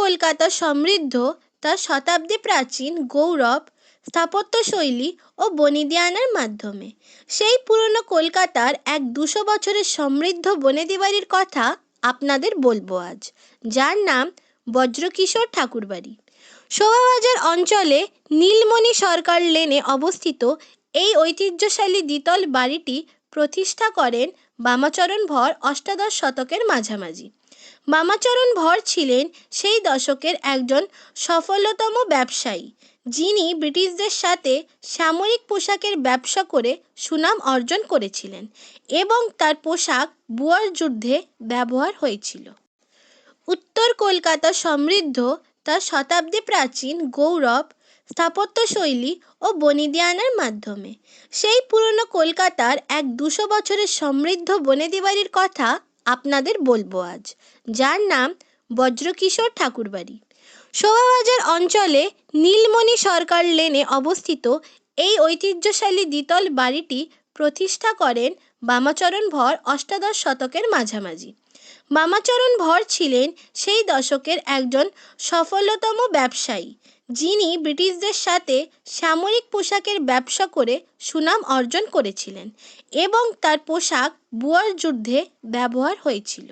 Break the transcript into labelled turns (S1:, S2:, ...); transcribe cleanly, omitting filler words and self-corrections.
S1: কলকাতা সমৃদ্ধ তার শতাব্দী প্রাচীন গৌরব, স্থাপত্যশৈলী ও বনেদিয়ানার মাধ্যমে। সেই পুরনো কলকাতার এক 200 বছরের সমৃদ্ধ বনেদি বাড়ির কথা আপনাদের বলবো আজ, যার নাম বজ্রকিশোর ঠাকুরবাড়ি। শোভাবাজার অঞ্চলে নীলমণি সরকার লেনে অবস্থিত এই ঐতিহ্যশালী দ্বিতল বাড়িটি প্রতিষ্ঠা করেন বামাচরণ ভর অষ্টাদশ শতকের মাঝামাঝি। বামাচরণ ভর ছিলেন সেই দশকের একজন সফলতম ব্যবসায়ী, যিনি ব্রিটিশদের সাথে সামরিক পোশাকের ব্যবসা করে সুনাম অর্জন করেছিলেন এবং তার পোশাক বুয়ার যুদ্ধে ব্যবহার হয়েছিল। উত্তর কলকাতা সমৃদ্ধ তার শতাব্দী প্রাচীন গৌরব, স্থাপত্যশৈলী ও বনেদিয়ানার মাধ্যমে। সেই পুরনো কলকাতার এক 200 বছরের সমৃদ্ধ বনেদি বাড়ির কথা আপনাদের বলবো আজ, যার নাম বজ্রকিশোর ঠাকুরবাড়ি। শোভাবাজার অঞ্চলে নীলমণি সরকার লেনে অবস্থিত এই ঐতিহ্যশালী দ্বিতল বাড়িটি প্রতিষ্ঠা করেন বামাচরণ ভর অষ্টাদশ শতকের মাঝামাঝি। বামাচরণ ভর ছিলেন সেই দশকের একজন সফলতম ব্যবসায়ী, যিনি ব্রিটিশদের সাথে সামরিক পোশাকের ব্যবসা করে সুনাম অর্জন করেছিলেন এবং তার পোশাক বুয়ার যুদ্ধে ব্যবহার হয়েছিল।